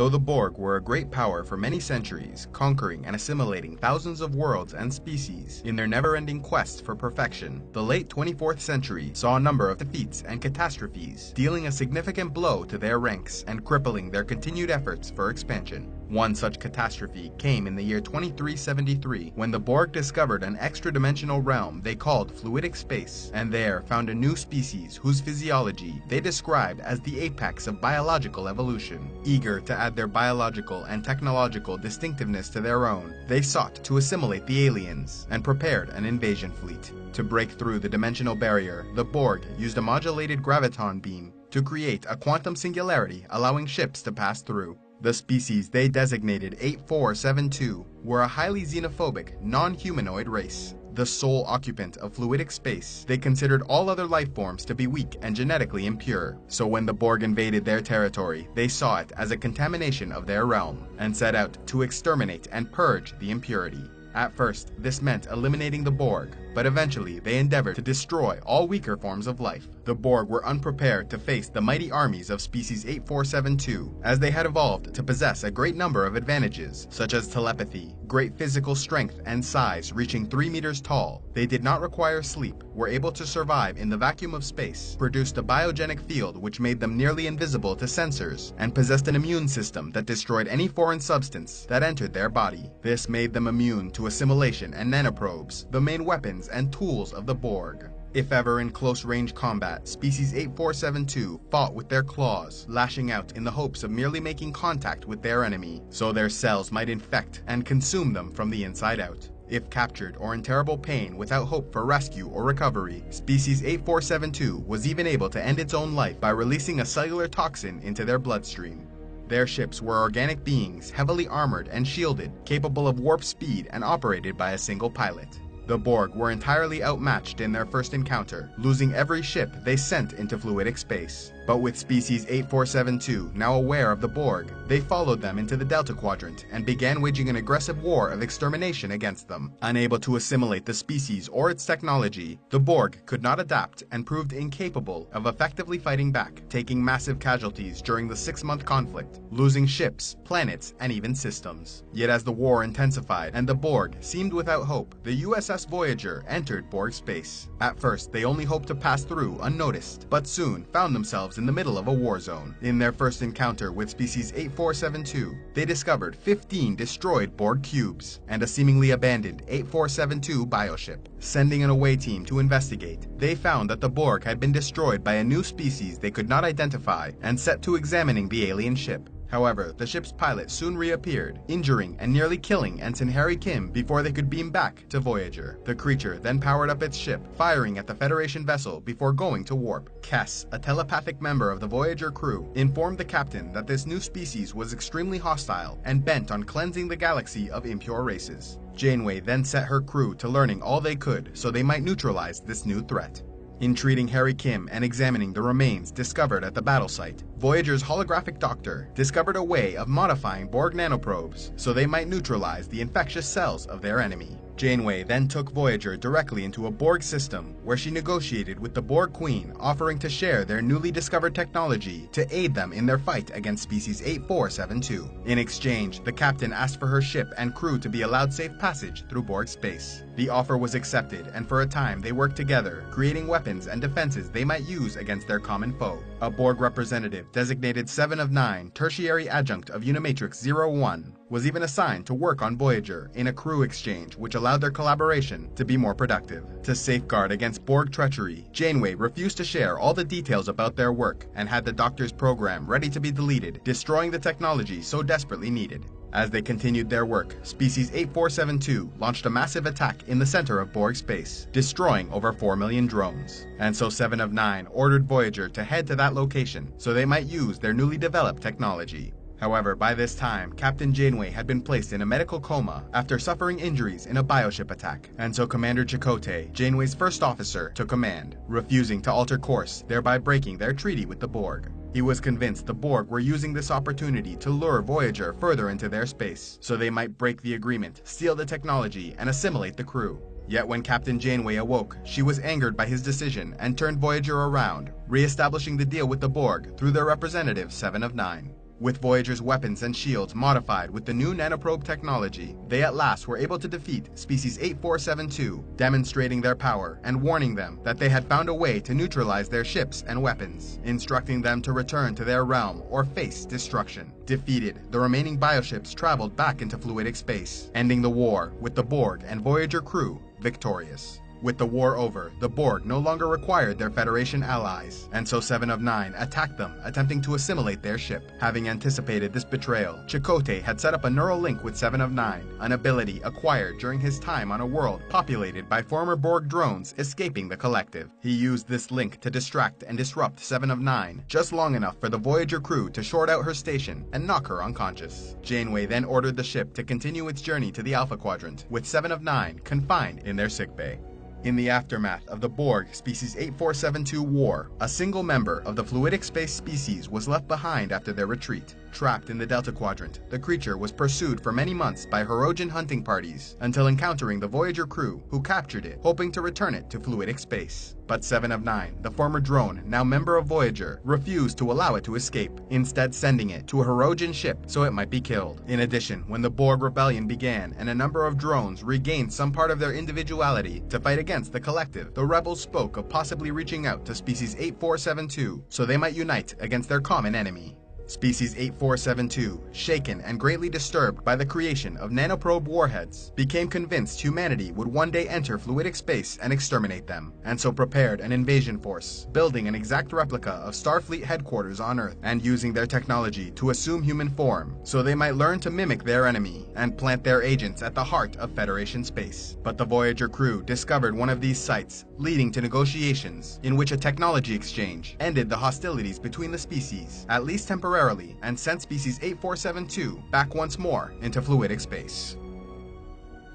Though the Borg were a great power for many centuries, conquering and assimilating thousands of worlds and species in their never-ending quest for perfection, the late 24th century saw a number of defeats and catastrophes, dealing a significant blow to their ranks and crippling their continued efforts for expansion. One such catastrophe came in the year 2373 when the Borg discovered an extra-dimensional realm they called fluidic space, and there found a new species whose physiology they described as the apex of biological evolution. Eager to add their biological and technological distinctiveness to their own, they sought to assimilate the aliens and prepared an invasion fleet. To break through the dimensional barrier, the Borg used a modulated graviton beam to create a quantum singularity allowing ships to pass through. The species they designated 8472 were a highly xenophobic, non-humanoid race. The sole occupant of fluidic space, they considered all other life forms to be weak and genetically impure. So when the Borg invaded their territory, they saw it as a contamination of their realm and set out to exterminate and purge the impurity. At first, this meant eliminating the Borg, but eventually they endeavored to destroy all weaker forms of life. The Borg were unprepared to face the mighty armies of species 8472, as they had evolved to possess a great number of advantages, such as telepathy, great physical strength and size reaching 3 meters tall. They did not require sleep, were able to survive in the vacuum of space, produced a biogenic field which made them nearly invisible to sensors, and possessed an immune system that destroyed any foreign substance that entered their body. This made them immune to assimilation and nanoprobes, the main weapons and tools of the Borg. If ever in close-range combat, species 8472 fought with their claws, lashing out in the hopes of merely making contact with their enemy, so their cells might infect and consume them from the inside out. If captured or in terrible pain without hope for rescue or recovery, species 8472 was even able to end its own life by releasing a cellular toxin into their bloodstream. Their ships were organic beings, heavily armored and shielded, capable of warp speed and operated by a single pilot. The Borg were entirely outmatched in their first encounter, losing every ship they sent into fluidic space. But with species 8472 now aware of the Borg, they followed them into the Delta Quadrant and began waging an aggressive war of extermination against them. Unable to assimilate the species or its technology, the Borg could not adapt and proved incapable of effectively fighting back, taking massive casualties during the 6-month conflict, losing ships, planets, and even systems. Yet as the war intensified and the Borg seemed without hope, the USS Voyager entered Borg space. At first, they only hoped to pass through unnoticed, but soon found themselves in the middle of a war zone. In their first encounter with species 8472, they discovered 15 destroyed Borg cubes and a seemingly abandoned 8472 bioship. Sending an away team to investigate, they found that the Borg had been destroyed by a new species they could not identify and set to examining the alien ship. However, the ship's pilot soon reappeared, injuring and nearly killing Ensign Harry Kim before they could beam back to Voyager. The creature then powered up its ship, firing at the Federation vessel before going to warp. Kes, a telepathic member of the Voyager crew, informed the captain that this new species was extremely hostile and bent on cleansing the galaxy of impure races. Janeway then set her crew to learning all they could so they might neutralize this new threat. In treating Harry Kim and examining the remains discovered at the battle site, Voyager's holographic doctor discovered a way of modifying Borg nanoprobes so they might neutralize the infectious cells of their enemy. Janeway then took Voyager directly into a Borg system where she negotiated with the Borg Queen, offering to share their newly discovered technology to aid them in their fight against species 8472. In exchange, the captain asked for her ship and crew to be allowed safe passage through Borg space. The offer was accepted, and for a time they worked together, creating weapons and defenses they might use against their common foe. A Borg representative designated 7 of 9, tertiary adjunct of Unimatrix 01, was even assigned to work on Voyager in a crew exchange which allowed their collaboration to be more productive. To safeguard against Borg treachery, Janeway refused to share all the details about their work and had the Doctor's program ready to be deleted, destroying the technology so desperately needed. As they continued their work, species 8472 launched a massive attack in the center of Borg space, destroying over 4 million drones. And so 7 of 9 ordered Voyager to head to that location so they might use their newly developed technology. However, by this time, Captain Janeway had been placed in a medical coma after suffering injuries in a bioship attack, and so Commander Chakotay, Janeway's first officer, took command, refusing to alter course, thereby breaking their treaty with the Borg. He was convinced the Borg were using this opportunity to lure Voyager further into their space, so they might break the agreement, steal the technology, and assimilate the crew. Yet when Captain Janeway awoke, she was angered by his decision and turned Voyager around, re-establishing the deal with the Borg through their representative 7 of 9. With Voyager's weapons and shields modified with the new nanoprobe technology, they at last were able to defeat Species 8472, demonstrating their power and warning them that they had found a way to neutralize their ships and weapons, instructing them to return to their realm or face destruction. Defeated, the remaining bioships traveled back into fluidic space, ending the war with the Borg and Voyager crew victorious. With the war over, the Borg no longer required their Federation allies, and so 7 of 9 attacked them, attempting to assimilate their ship. Having anticipated this betrayal, Chakotay had set up a neural link with 7 of 9, an ability acquired during his time on a world populated by former Borg drones escaping the collective. He used this link to distract and disrupt 7 of 9, just long enough for the Voyager crew to short out her station and knock her unconscious. Janeway then ordered the ship to continue its journey to the Alpha Quadrant, with 7 of 9 confined in their sickbay. In the aftermath of the Borg Species 8472 war, a single member of the fluidic space species was left behind after their retreat. Trapped in the Delta Quadrant, the creature was pursued for many months by Hirogen hunting parties, until encountering the Voyager crew, who captured it, hoping to return it to fluidic space. But 7 of 9, the former drone, now member of Voyager, refused to allow it to escape, instead sending it to a Hirogen ship so it might be killed. In addition, when the Borg rebellion began and a number of drones regained some part of their individuality to fight against the collective, the rebels spoke of possibly reaching out to Species 8472 so they might unite against their common enemy. Species 8472, shaken and greatly disturbed by the creation of nanoprobe warheads, became convinced humanity would one day enter fluidic space and exterminate them, and so prepared an invasion force, building an exact replica of Starfleet headquarters on Earth and using their technology to assume human form, so they might learn to mimic their enemy and plant their agents at the heart of Federation space. But the Voyager crew discovered one of these sites, leading to negotiations in which a technology exchange ended the hostilities between the species, at least temporarily, and sent Species 8472 back once more into fluidic space.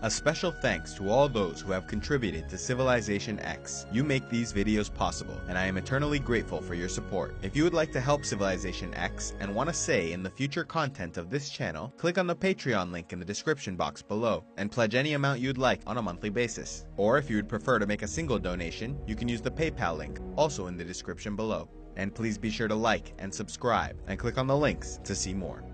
A special thanks to all those who have contributed to Civilization X. You make these videos possible, and I am eternally grateful for your support. If you would like to help Civilization X and want a say in the future content of this channel, click on the Patreon link in the description box below, and pledge any amount you'd like on a monthly basis. Or if you would prefer to make a single donation, you can use the PayPal link, also in the description below. And please be sure to like and subscribe, and click on the links to see more.